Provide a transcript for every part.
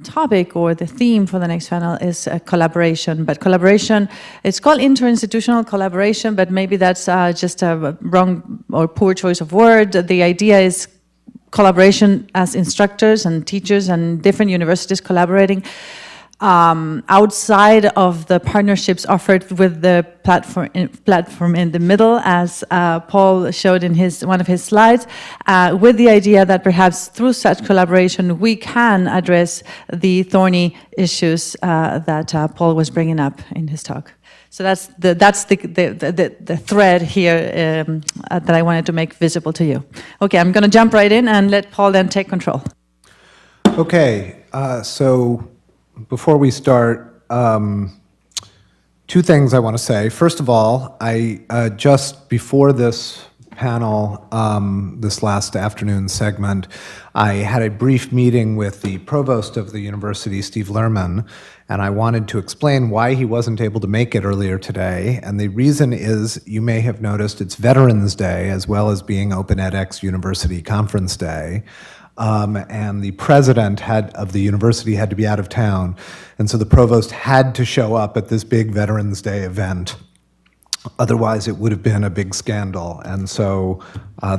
topic or the theme for the next panel is collaboration. But collaboration, it's called interinstitutional collaboration, but maybe that's just a wrong or poor choice of word. The idea is collaboration as instructors and teachers and different universities collaborating outside of the partnerships offered with the platform in the middle, as Paul showed in one of his slides, with the idea that perhaps through such collaboration we can address the thorny issues that Paul was bringing up in his talk. So that's the thread here that I wanted to make visible to you. Okay, I'm going to jump right in and let Paul then take control. Okay, so before we start, two things I want to say. First of all, I just before this panel, this last afternoon segment, I had a brief meeting with the provost of the university, Steve Lerman, and I wanted to explain why he wasn't able to make it earlier today. And the reason is, you may have noticed, it's Veterans Day as well as being Open edX University Conference Day. And the president of the university had to be out of town, and so the provost had to show up at this big Veterans Day event. Otherwise, it would have been a big scandal, and so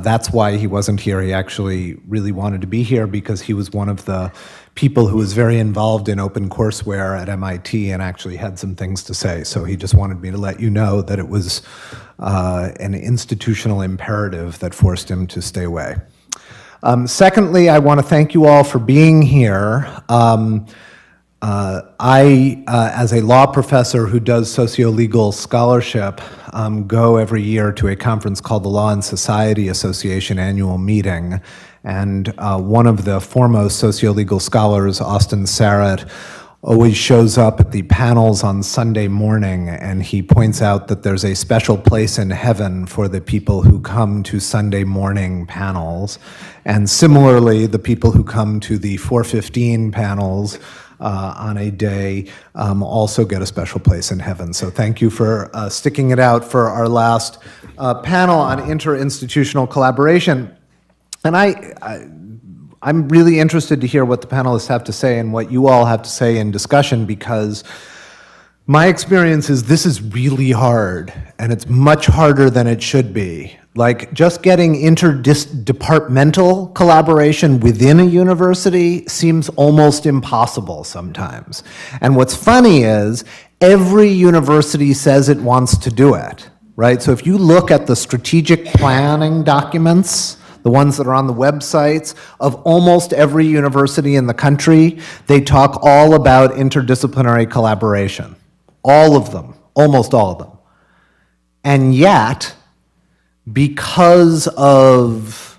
that's why he wasn't here. He actually really wanted to be here because he was one of the people who was very involved in open courseware at MIT and actually had some things to say. So he just wanted me to let you know that it was an institutional imperative that forced him to stay away. Secondly, I want to thank you all for being here. I, as a law professor who does socio-legal scholarship, go every year to a conference called the Law and Society Association annual meeting. And one of the foremost socio-legal scholars, Austin Sarrett, always shows up at the panels on Sunday morning, and he points out that there's a special place in heaven for the people who come to Sunday morning panels. And similarly, the people who come to the 4:15 panels on a day also get a special place in heaven. So thank you for sticking it out for our last panel on interinstitutional collaboration. And I'm really interested to hear what the panelists have to say and what you all have to say in discussion, because my experience is this is really hard, and it's much harder than it should be. Like, just getting interdepartmental collaboration within a university seems almost impossible sometimes. And what's funny is every university says it wants to do it, right? So if you look at the strategic planning documents, the ones that are on the websites of almost every university in the country, they talk all about interdisciplinary collaboration. All of them, almost all of them. And yet, because of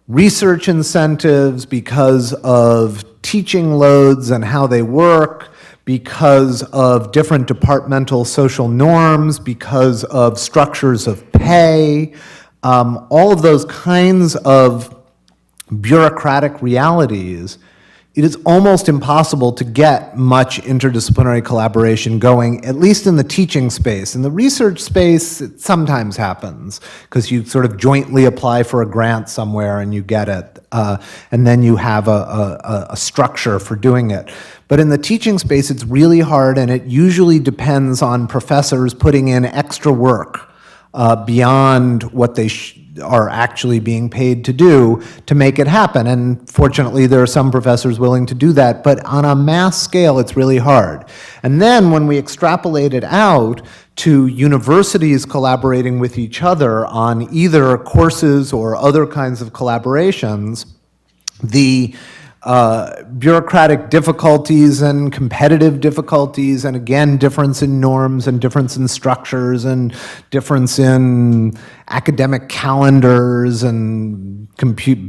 research incentives, because of teaching loads and how they work, because of different departmental social norms, because of structures of pay, all of those kinds of bureaucratic realities, it is almost impossible to get much interdisciplinary collaboration going, at least in the teaching space. In the research space, it sometimes happens, because you sort of jointly apply for a grant somewhere and you get it, and then you have a structure for doing it. But in the teaching space, it's really hard, and it usually depends on professors putting in extra work beyond what they are actually being paid to do to make it happen. And fortunately, there are some professors willing to do that, but on a mass scale, it's really hard. And then when we extrapolate it out to universities collaborating with each other on either courses or other kinds of collaborations, the bureaucratic difficulties and competitive difficulties, and again, difference in norms and difference in structures and difference in academic calendars and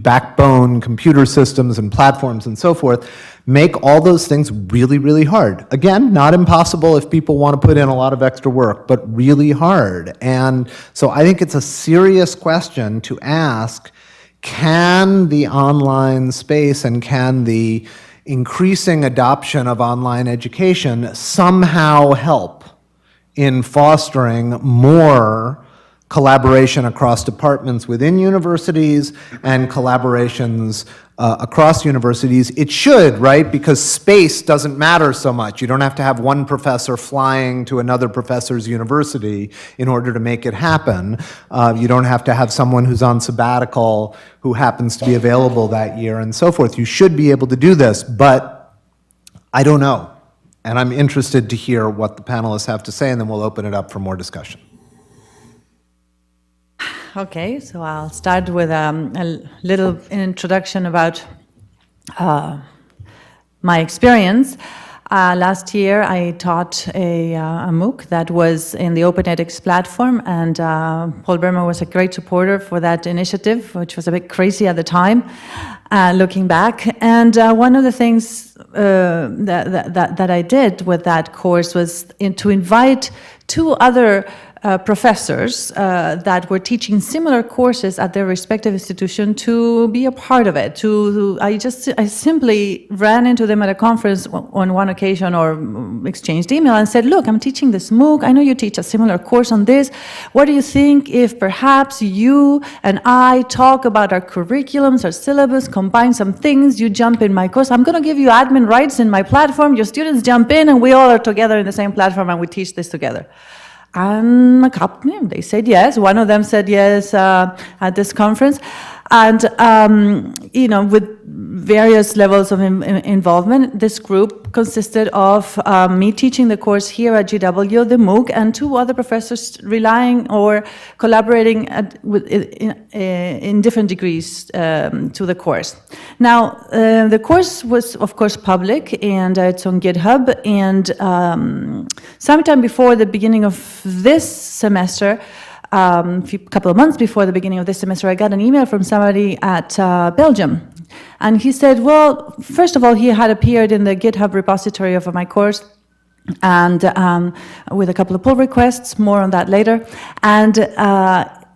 backbone computer systems and platforms and so forth, make all those things really, really hard. Again, not impossible if people want to put in a lot of extra work, but really hard. And so I think it's a serious question to ask, can the online space and can the increasing adoption of online education somehow help in fostering more collaboration across departments within universities and collaborations across universities. It should, right? Because space doesn't matter so much. You don't have to have one professor flying to another professor's university in order to make it happen. You don't have to have someone who's on sabbatical who happens to be available that year and so forth. You should be able to do this, but I don't know. And I'm interested to hear what the panelists have to say, and then we'll open it up for more discussion. Okay, so I'll start with a little introduction about my experience. Last year, I taught a MOOC that was in the Open edX platform, and Paul Berman was a great supporter for that initiative, which was a bit crazy at the time, looking back. And one of the things that I did with that course was to invite two other professors that were teaching similar courses at their respective institution to be a part of it. I simply ran into them at a conference on one occasion or exchanged email and said, look, I'm teaching this MOOC. I know you teach a similar course on this. What do you think if perhaps you and I talk about our curriculums, our syllabus, combine some things, you jump in my course. I'm going to give you admin rights in my platform. Your students jump in and we all are together in the same platform and we teach this together. And a couple, they said yes. One of them said yes at this conference. And, with various levels of involvement, this group consisted of me teaching the course here at GW, the MOOC, and two other professors relying or collaborating in different degrees to the course. Now, the course was, of course, public, and it's on GitHub, and sometime before the beginning of this semester, a couple of months before the beginning of this semester, I got an email from somebody at Belgium. And he said, well, first of all, he had appeared in the GitHub repository of my course, and with a couple of pull requests, more on that later. And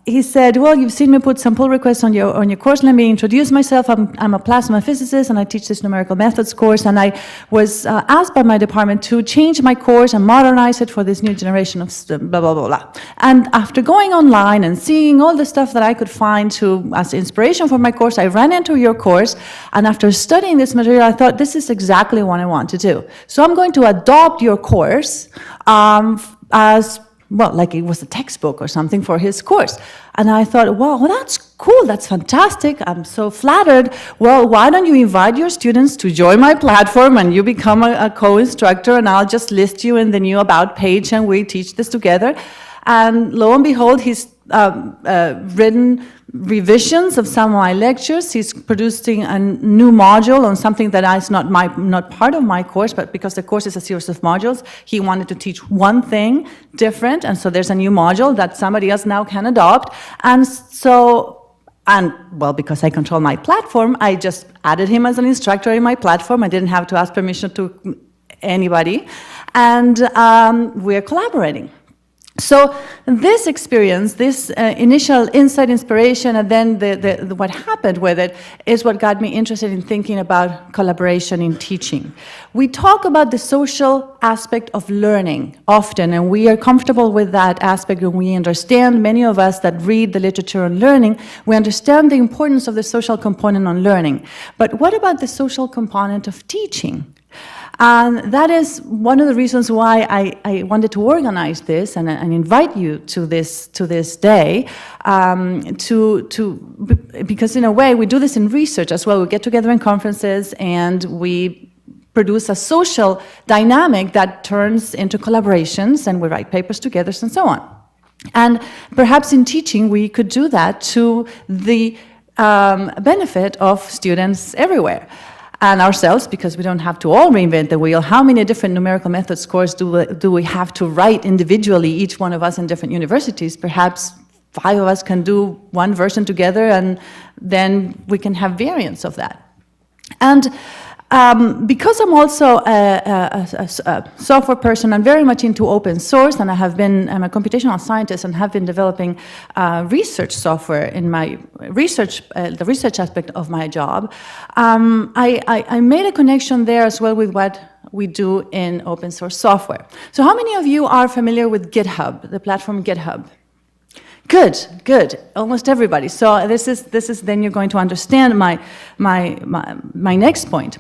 he said, well, you've seen me put some pull requests on your course. Let me introduce myself. I'm a plasma physicist, and I teach this numerical methods course. And I was asked by my department to change my course and modernize it for this new generation of blah, blah, blah, blah. And after going online and seeing all the stuff that I could find as inspiration for my course, I ran into your course. And after studying this material, I thought, this is exactly what I want to do. So I'm going to adopt your course as well, like it was a textbook or something for his course. And I thought, well, that's cool, that's fantastic, I'm so flattered. Well, why don't you invite your students to join my platform and you become a co-instructor, and I'll just list you in the new About page and we teach this together. And lo and behold, he's written revisions of some of my lectures. He's producing a new module on something that is not part of my course, but because the course is a series of modules, he wanted to teach one thing different, and so there's a new module that somebody else now can adopt. And well, because I control my platform, I just added him as an instructor in my platform. I didn't have to ask permission to anybody, and we're collaborating. So this experience, this initial insight, inspiration, and then what happened with it is what got me interested in thinking about collaboration in teaching. We talk about the social aspect of learning often, and we are comfortable with that aspect, and we understand, many of us that read the literature on learning, we understand the importance of the social component on learning. But what about the social component of teaching? And that is one of the reasons why I wanted to organize this and invite you to this day, because in a way we do this in research as well. We get together in conferences and we produce a social dynamic that turns into collaborations, and we write papers together and so on. And perhaps in teaching we could do that to the benefit of students everywhere. And ourselves, because we don't have to all reinvent the wheel. How many different numerical methods courses do we have to write individually, each one of us in different universities? Perhaps 5 of us can do one version together, and then we can have variants of that. And because I'm also a software person, I'm very much into open source, and I'm a computational scientist and have been developing research software in my research, the research aspect of my job. I made a connection there as well with what we do in open source software. So how many of you are familiar with GitHub, the platform GitHub? Good. Almost everybody. So this is then you're going to understand my next point.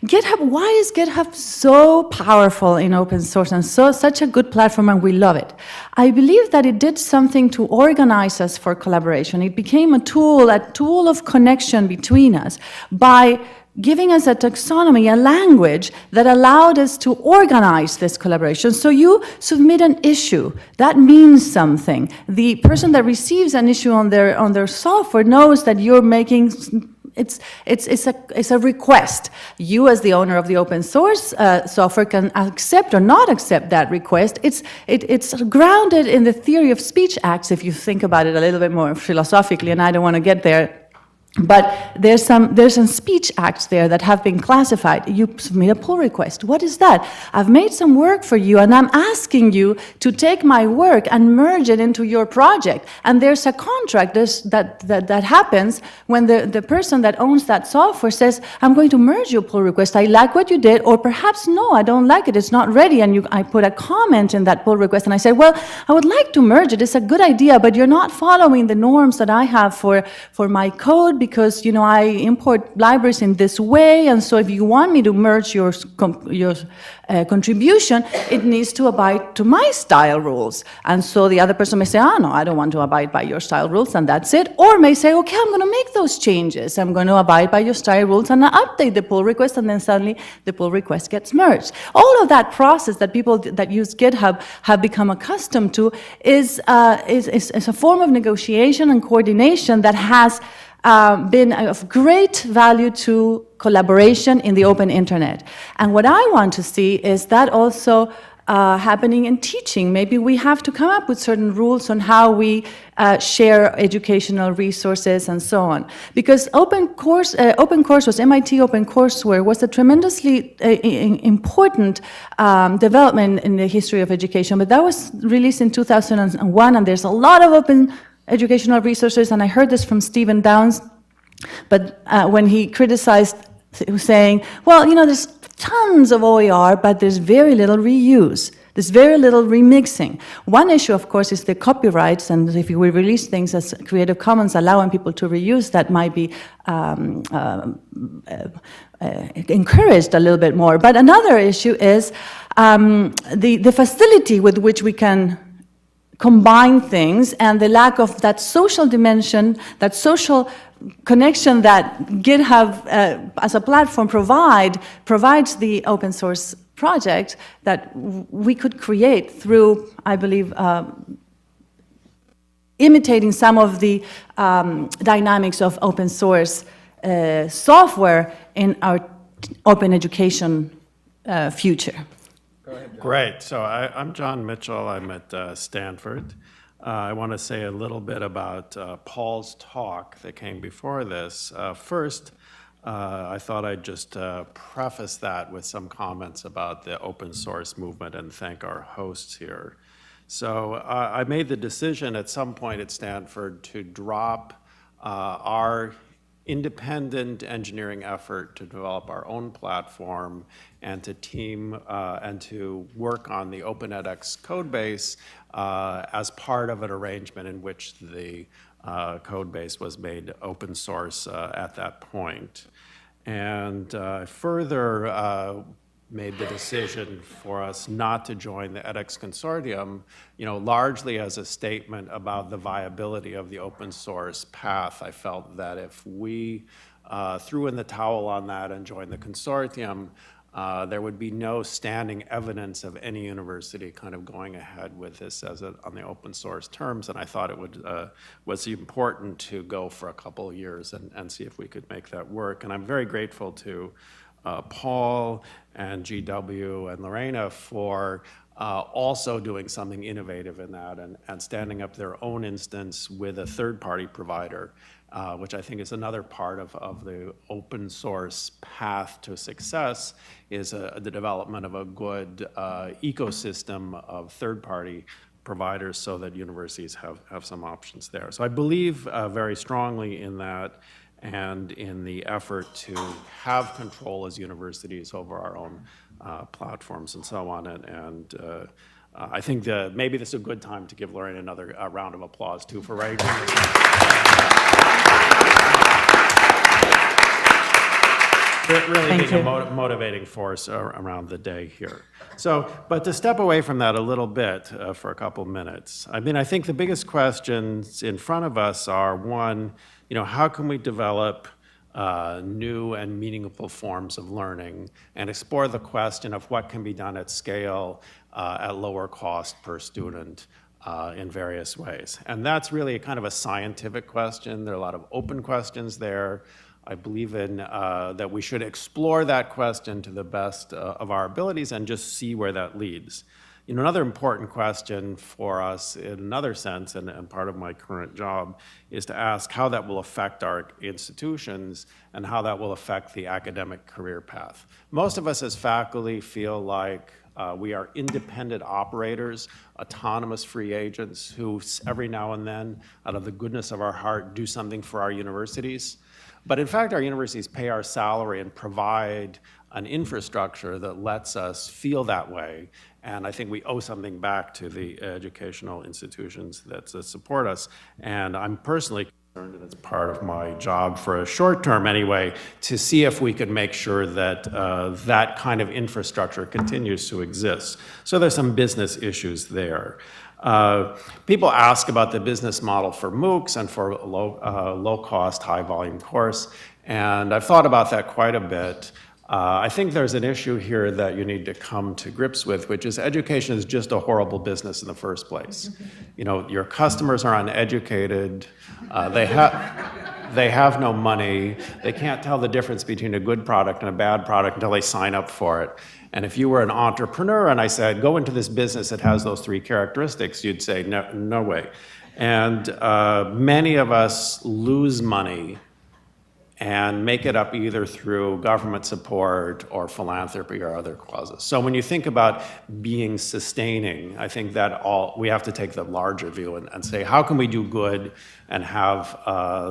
GitHub. Why is GitHub so powerful in open source and such a good platform, and we love it? I believe that it did something to organize us for collaboration. It became a tool of connection between us by giving us a taxonomy, a language that allowed us to organize this collaboration. So you submit an issue, that means something. The person that receives an issue on their software knows that you're making, it's a request. You, as the owner of the open source software, can accept or not accept that request. It's grounded in the theory of speech acts, if you think about it a little bit more philosophically, and I don't want to get there. But there's some speech acts there that have been classified. You submit a pull request. What is that? I've made some work for you, and I'm asking you to take my work and merge it into your project. And there's a contract that happens when the person that owns that software says, I'm going to merge your pull request. I like what you did, or perhaps, no, I don't like it. It's not ready. And I put a comment in that pull request, and I said, well, I would like to merge it. It's a good idea, but you're not following the norms that I have for my code, because I import libraries in this way, and so if you want me to merge your contribution, it needs to abide to my style rules. And so the other person may say, no, I don't want to abide by your style rules, and that's it. Or may say, okay, I'm going to make those changes. I'm going to abide by your style rules, and I update the pull request, and then suddenly the pull request gets merged. All of that process that people that use GitHub have become accustomed to is a form of negotiation and coordination that has been of great value to collaboration in the open internet. And what I want to see is that also happening in teaching. Maybe we have to come up with certain rules on how we share educational resources and so on. Because OpenCourse was MIT OpenCourseware was a tremendously important development in the history of education. But that was released in 2001, and there's a lot of open educational resources, and I heard this from Stephen Downes, but when he criticized, saying, well, there's tons of OER, but there's very little reuse. There's very little remixing. One issue, of course, is the copyrights, and if we release things as Creative Commons, allowing people to reuse, that might be encouraged a little bit more. But another issue is the facility with which we can combine things, and the lack of that social dimension, that social connection that GitHub as a platform provides the open source project that we could create through, I believe, imitating some of the dynamics of open source software in our open education future. Great. So I'm John Mitchell. I'm at Stanford. I want to say a little bit about Paul's talk that came before this. First, I thought I'd just preface that with some comments about the open source movement and thank our hosts here. So I made the decision at some point at Stanford to drop our independent engineering effort to develop our own platform and to team and to work on the OpenEdX code base as part of an arrangement in which the code base was made open source at that point. And further made the decision for us not to join the edX consortium, largely as a statement about the viability of the open source path. I felt that if we threw in the towel on that and joined the consortium, there would be no standing evidence of any university kind of going ahead with this on the open source terms, and I thought it was important to go for a couple of years and see if we could make that work. And I'm very grateful to Paul and GW and Lorena for also doing something innovative in that and standing up their own instance with a third-party provider, which I think is another part of the open source path to success, is the development of a good ecosystem of third-party providers so that universities have some options there. So I believe very strongly in that and in the effort to have control as universities over our own platforms and so on. And I think maybe this is a good time to give Lorena another round of applause, too, for writing. Really being a motivating force around the day here. So, but to step away from that a little bit for a couple minutes, I mean, I think the biggest questions in front of us are, one, how can we develop new and meaningful forms of learning and explore the question of what can be done at scale at lower cost per student in various ways. And that's really a kind of a scientific question. There are a lot of open questions there. I believe in that we should explore that question to the best of our abilities and just see where that leads. Another important question for us in another sense, and part of my current job, is to ask how that will affect our institutions and how that will affect the academic career path. Most of us as faculty feel like we are independent operators, autonomous free agents who every now and then, out of the goodness of our heart, do something for our universities. But in fact, our universities pay our salary and provide an infrastructure that lets us feel that way. And I think we owe something back to the educational institutions that support us. And I'm personally concerned, and it's part of my job for a short term anyway, to see if we can make sure that that kind of infrastructure continues to exist. So there's some business issues there. People ask about the business model for MOOCs and for low-cost, high-volume course, and I've thought about that quite a bit. I think there's an issue here that you need to come to grips with, which is education is just a horrible business in the first place. Your customers are uneducated, they have no money, they can't tell the difference between a good product and a bad product until they sign up for it. And if you were an entrepreneur and I said, go into this business that has those three characteristics, you'd say, no way. And many of us lose money and make it up either through government support or philanthropy or other causes. So when you think about being sustaining, I think that we have to take the larger view and say, how can we do good and have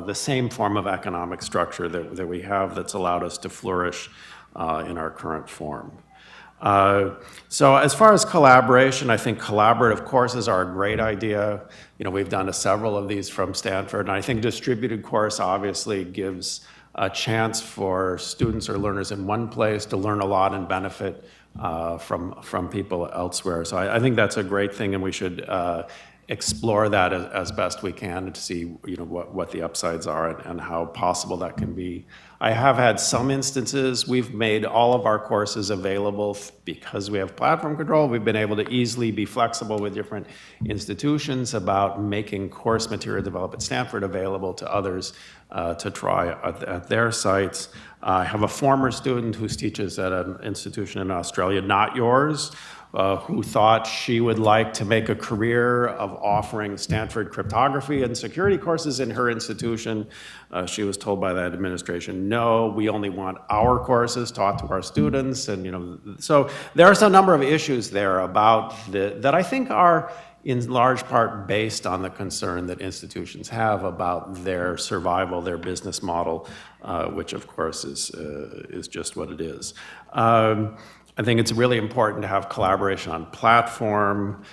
the same form of economic structure that we have that's allowed us to flourish in our current form. So as far as collaboration, I think collaborative courses are a great idea. We've done several of these from Stanford, and I think distributed course obviously gives a chance for students or learners in one place to learn a lot and benefit from people elsewhere. So I think that's a great thing, and we should explore that as best we can to see what the upsides are and how possible that can be. I have had some instances, we've made all of our courses available because we have platform control. We've been able to easily be flexible with different institutions about making course material developed at Stanford available to others to try at their sites. I have a former student who teaches at an institution in Australia, not yours, who thought she would like to make a career of offering Stanford cryptography and security courses in her institution. She was told by that administration, no, we only want our courses taught to our students. And so there are some number of issues there about that I think are in large part based on the concern that institutions have about their survival, their business model, which of course is just what it is. I think it's really important to have collaboration on platform,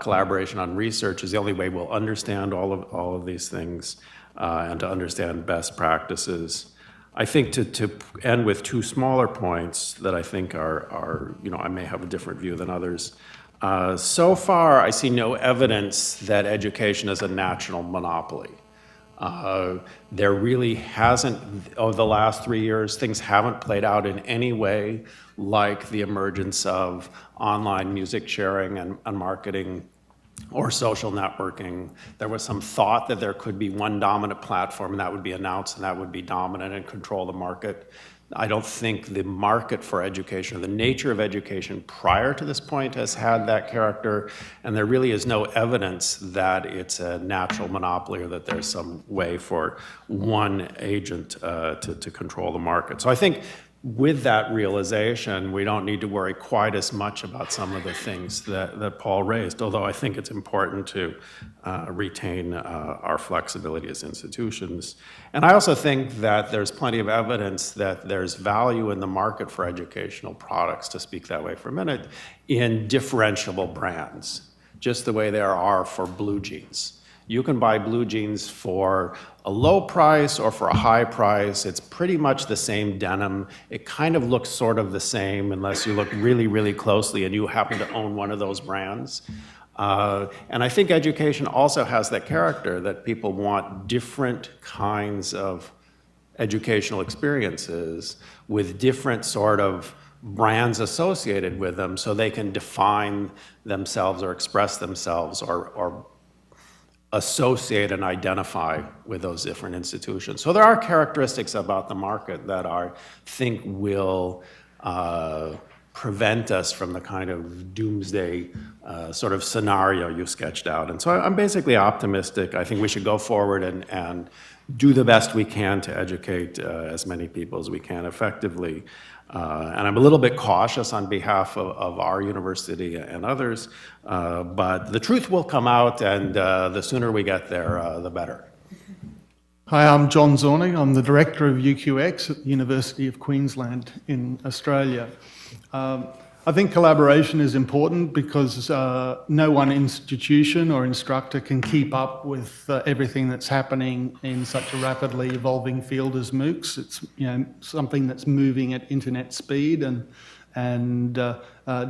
collaboration on research is the only way we'll understand all of these things and to understand best practices. I think to end with two smaller points that I think are I may have a different view than others. So far, I see no evidence that education is a national monopoly. There really hasn't, over the last 3 years, things haven't played out in any way like the emergence of online music sharing and marketing or social networking. There was some thought that there could be one dominant platform and that would be announced and that would be dominant and control the market. I don't think the market for education or the nature of education prior to this point has had that character, and there really is no evidence that it's a natural monopoly or that there's some way for one agent to control the market. So I think with that realization, we don't need to worry quite as much about some of the things that Paul raised, although I think it's important to retain our flexibility as institutions. And I also think that there's plenty of evidence that there's value in the market for educational products, to speak that way for a minute, in differentiable brands, just the way there are for blue jeans. You can buy blue jeans for a low price or for a high price. It's pretty much the same denim. It kind of looks sort of the same unless you look really, really closely and you happen to own one of those brands. And I think education also has that character that people want different kinds of educational experiences with different sort of brands associated with them so they can define themselves or express themselves or associate and identify with those different institutions. So there are characteristics about the market that I think will prevent us from the kind of doomsday sort of scenario you sketched out. And so I'm basically optimistic. I think we should go forward and do the best we can to educate as many people as we can effectively. And I'm a little bit cautious on behalf of our university and others, but the truth will come out, and the sooner we get there, the better. Hi, I'm John Zornig. I'm the director of UQX at the University of Queensland in Australia. I think collaboration is important because no one institution or instructor can keep up with everything that's happening in such a rapidly evolving field as MOOCs. It's something that's moving at internet speed and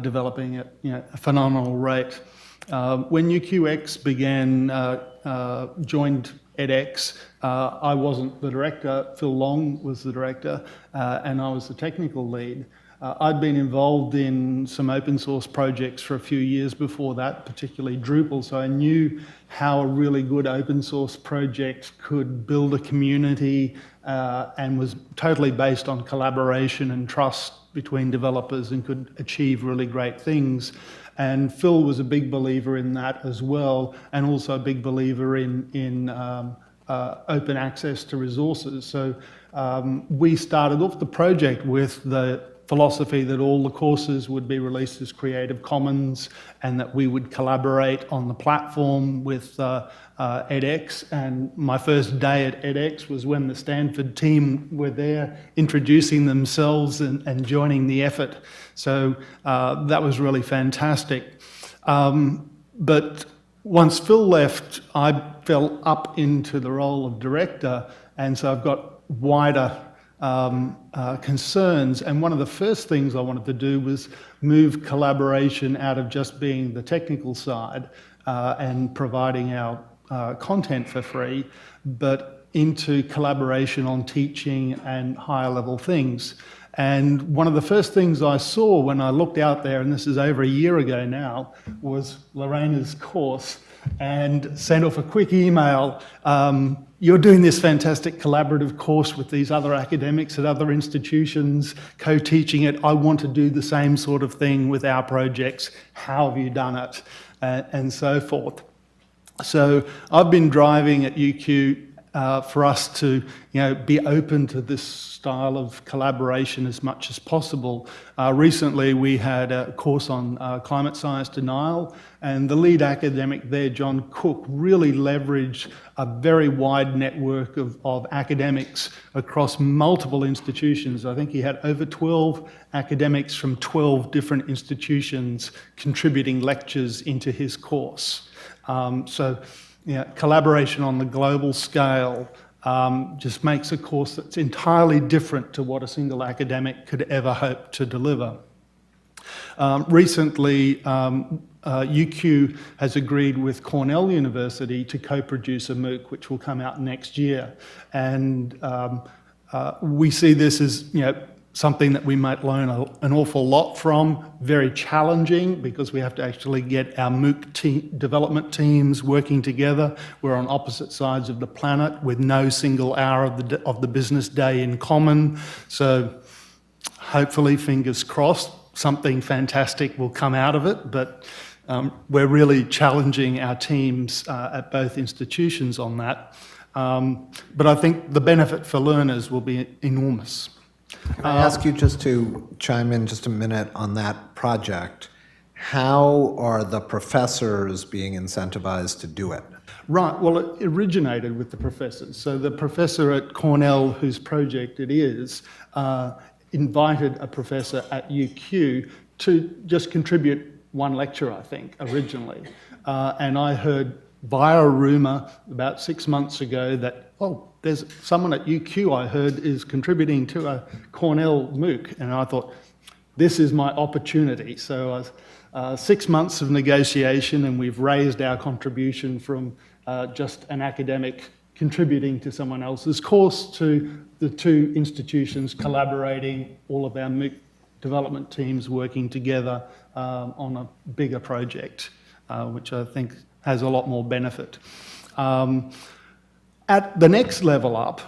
developing at a phenomenal rate. When UQX joined edX, I wasn't the director. Phil Long was the director, and I was the technical lead. I'd been involved in some open source projects for a few years before that, particularly Drupal, so I knew how a really good open source project could build a community and was totally based on collaboration and trust between developers and could achieve really great things. And Phil was a big believer in that as well, and also a big believer in open access to resources. So we started off the project with the philosophy that all the courses would be released as Creative Commons and that we would collaborate on the platform with edX. And my first day at edX was when the Stanford team were there introducing themselves and joining the effort. So that was really fantastic. But once Phil left, I fell up into the role of director, and so I've got wider concerns, and one of the first things I wanted to do was move collaboration out of just being the technical side and providing our content for free, but into collaboration on teaching and higher level things. And one of the first things I saw when I looked out there, and this is over a year ago now, was Lorena's course, and sent off a quick email. You're doing this fantastic collaborative course with these other academics at other institutions, co-teaching it. I want to do the same sort of thing with our projects. How have you done it? And so forth. So I've been driving at UQ for us to be open to this style of collaboration as much as possible. Recently we had a course on climate science denial, and the lead academic there, John Cook, really leveraged a very wide network of academics across multiple institutions. I think he had over 12 academics from 12 different institutions contributing lectures into his course. Collaboration on the global scale just makes a course that's entirely different to what a single academic could ever hope to deliver. Recently, UQ has agreed with Cornell University to co-produce a MOOC which will come out next year. And we see this as something that we might learn an awful lot from, very challenging because we have to actually get our MOOC development teams working together. We're on opposite sides of the planet with no single hour of the business day in common. So hopefully, fingers crossed, something fantastic will come out of it, but we're really challenging our teams at both institutions on that. But I think the benefit for learners will be enormous. Can I ask you just to chime in just a minute on that project? How are the professors being incentivized to do it? Right, well, it originated with the professors. So the professor at Cornell, whose project it is, invited a professor at UQ to just contribute one lecture, I think, originally. And I heard via a rumour about 6 months ago that, oh, there's someone at UQ I heard is contributing to a Cornell MOOC. And I thought, this is my opportunity. So I was 6 months of negotiation, and we've raised our contribution from just an academic contributing to someone else's course to the two institutions collaborating, all of our MOOC development teams working together on a bigger project, which I think has a lot more benefit. At the next level up,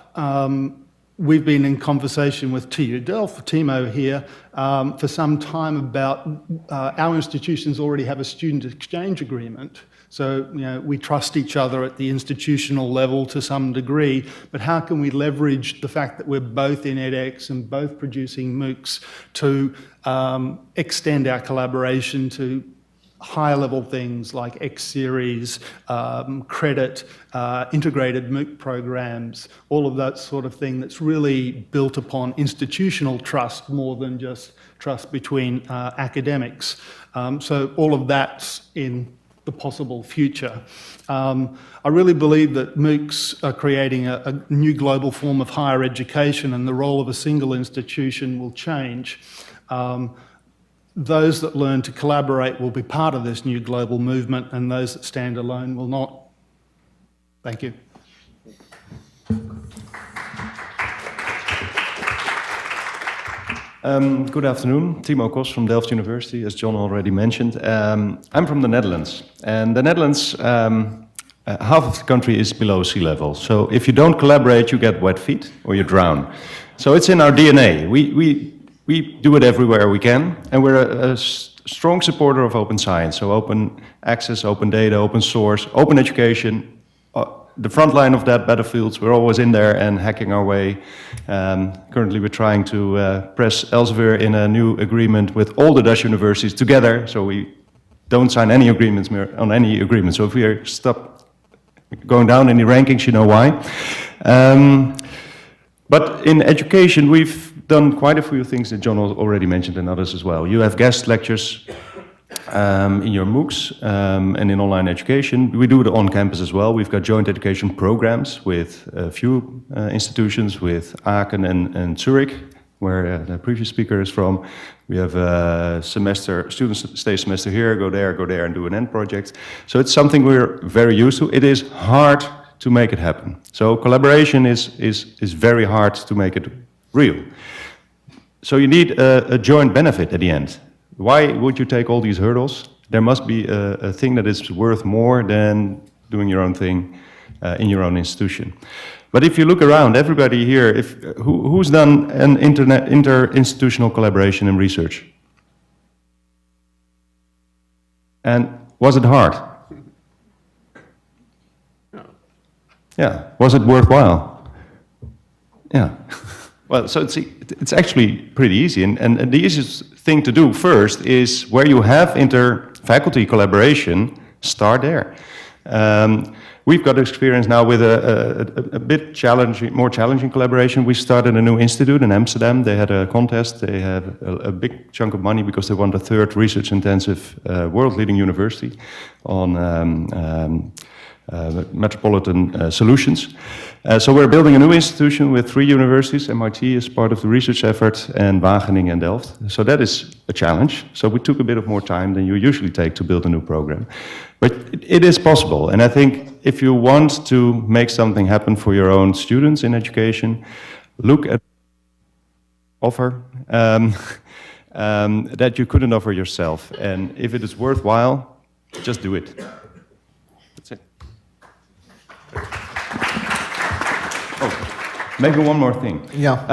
we've been in conversation with TU Delft, Timo here, for some time about our institutions already have a student exchange agreement. So, you know, we trust each other at the institutional level to some degree, but how can we leverage the fact that we're both in edX and both producing MOOCs to extend our collaboration to higher level things like X series, credit, integrated MOOC programs, all of that sort of thing that's really built upon institutional trust more than just trust between academics. So all of that's in the possible future. I really believe that MOOCs are creating a new global form of higher education, and the role of a single institution will change. Those that learn to collaborate will be part of this new global movement, and those that stand alone will not. Thank you. Good afternoon, Timo Kos from Delft University, as John already mentioned. I'm from the Netherlands, and the Netherlands, half of the country is below sea level. So if you don't collaborate, you get wet feet or you drown. So it's in our DNA. We do it everywhere we can, and we're a strong supporter of open science. So open access, open data, open source, open education. The front line of that battlefield, we're always in there and hacking our way. Currently, we're trying to press Elsevier in a new agreement with all the Dutch universities together, so we don't sign any agreements on any agreement. So if we are stop going down in the rankings, you know why. But in education, we've done quite a few things that John already mentioned, and others as well. You have guest lectures in your MOOCs and in online education. We do it on campus as well. We've got joint education programs with a few institutions, with Aachen and Zurich, where the previous speaker is from. We have a semester, students stay a semester here, go there and do an end project. So it's something we're very used to. It is hard to make it happen. So collaboration is very hard to make it real. So you need a joint benefit at the end. Why would you take all these hurdles? There must be a thing that is worth more than doing your own thing in your own institution. But if you look around, everybody here, who's done an inter-institutional collaboration in research? And was it hard? Yeah. Was it worthwhile? Yeah. Well, so it's actually pretty easy, and the easiest thing to do first is where you have inter-faculty collaboration, start there. We've got experience now with a bit challenging, more challenging collaboration. We started a new institute in Amsterdam. They had a contest. They had a big chunk of money because they want a third research-intensive world-leading university on metropolitan solutions. So we're building a new institution with 3 universities. MIT is part of the research effort, and Wageningen and Delft. So that is a challenge. So we took a bit of more time than you usually take to build a new program. But it is possible. And I think if you want to make something happen for your own students in education, look at offer that you couldn't offer yourself. And if it is worthwhile, just do it. That's it. Oh, maybe one more thing. Yeah.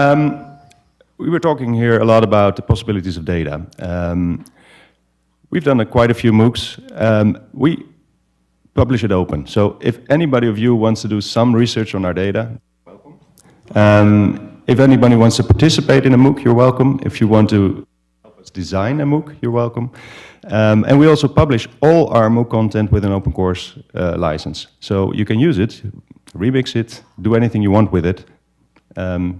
We were talking here a lot about the possibilities of data. We've done quite a few MOOCs. We publish it open. So if anybody of you wants to do some research on our data, welcome. If anybody wants to participate in a MOOC, you're welcome. If you want to help us design a MOOC, you're welcome. And we also publish all our MOOC content with an open course license. So you can use it, remix it, do anything you want with it. And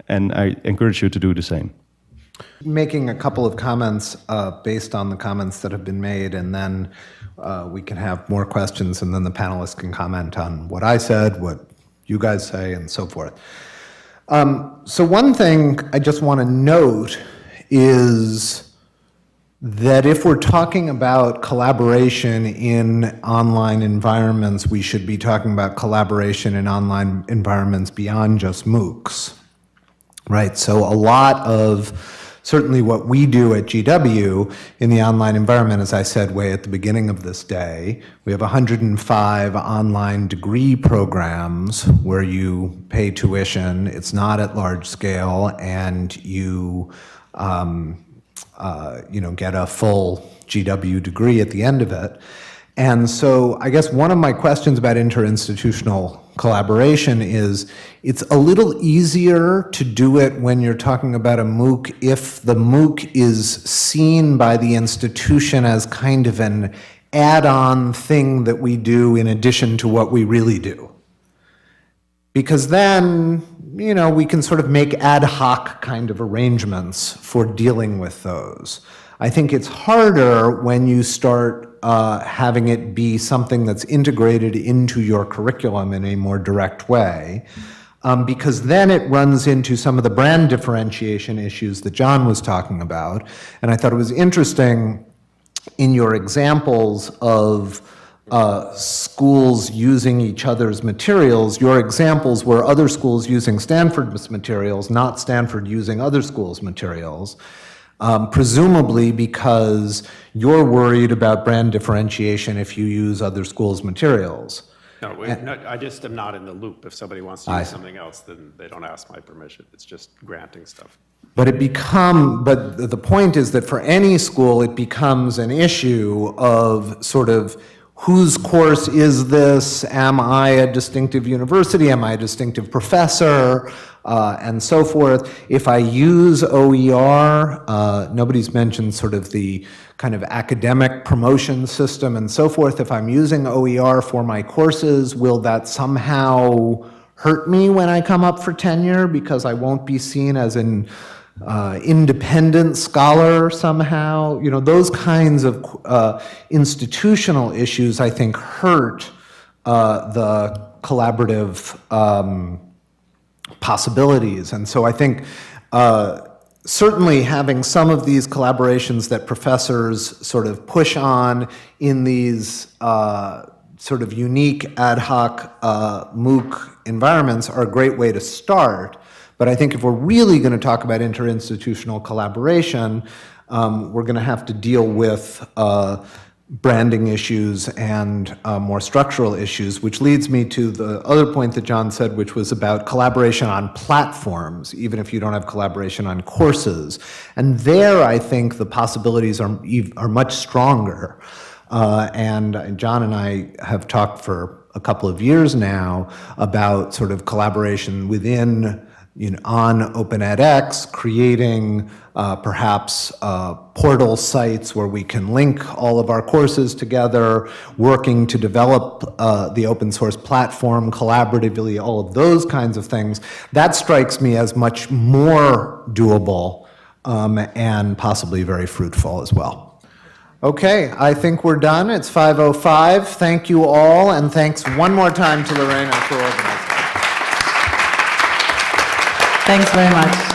I encourage you to do the same. Making a couple of comments based on the comments that have been made, and then we can have more questions, and then the panelists can comment on what I said, what you guys say, and so forth. So one thing I just want to note is that if we're talking about collaboration in online environments, we should be talking about collaboration in online environments beyond just MOOCs, right? So a lot of certainly what we do at GW in the online environment, as I said way at the beginning of this day, we have 105 online degree programs where you pay tuition, it's not at large scale, and you get a full GW degree at the end of it. And so I guess one of my questions about interinstitutional collaboration is it's a little easier to do it when you're talking about a MOOC if the MOOC is seen by the institution as kind of an add-on thing that we do in addition to what we really do. Because then, we can sort of make ad hoc kind of arrangements for dealing with those. I think it's harder when you start having it be something that's integrated into your curriculum in a more direct way, because then it runs into some of the brand differentiation issues that John was talking about. And I thought it was interesting in your examples of schools using each other's materials, your examples were other schools using Stanford's materials, not Stanford using other schools' materials, presumably because you're worried about brand differentiation if you use other schools' materials. No, I just am not in the loop. If somebody wants to use something else, then they don't ask my permission. It's just granting stuff. But the point is that for any school, it becomes an issue of sort of whose course is this? Am I a distinctive university? Am I a distinctive professor? And so forth. If I use OER, nobody's mentioned sort of the kind of academic promotion system and so forth. If I'm using OER for my courses, will that somehow hurt me when I come up for tenure because I won't be seen as an independent scholar somehow? Those kinds of institutional issues, I think, hurt the collaborative possibilities. And so I think certainly having some of these collaborations that professors sort of push on in these sort of unique ad hoc MOOC environments are a great way to start. But I think if we're really going to talk about interinstitutional collaboration, we're going to have to deal with branding issues and more structural issues, which leads me to the other point that John said, which was about collaboration on platforms, even if you don't have collaboration on courses. And there, I think the possibilities are much stronger. And John and I have talked for a couple of years now about sort of collaboration within on Open edX, creating perhaps portal sites where we can link all of our courses together, working to develop the open source platform collaboratively, all of those kinds of things. That strikes me as much more doable and possibly very fruitful as well. Okay, I think we're done. It's 5:05. Thank you all, and thanks one more time to Lorena for organizing. Thanks very much.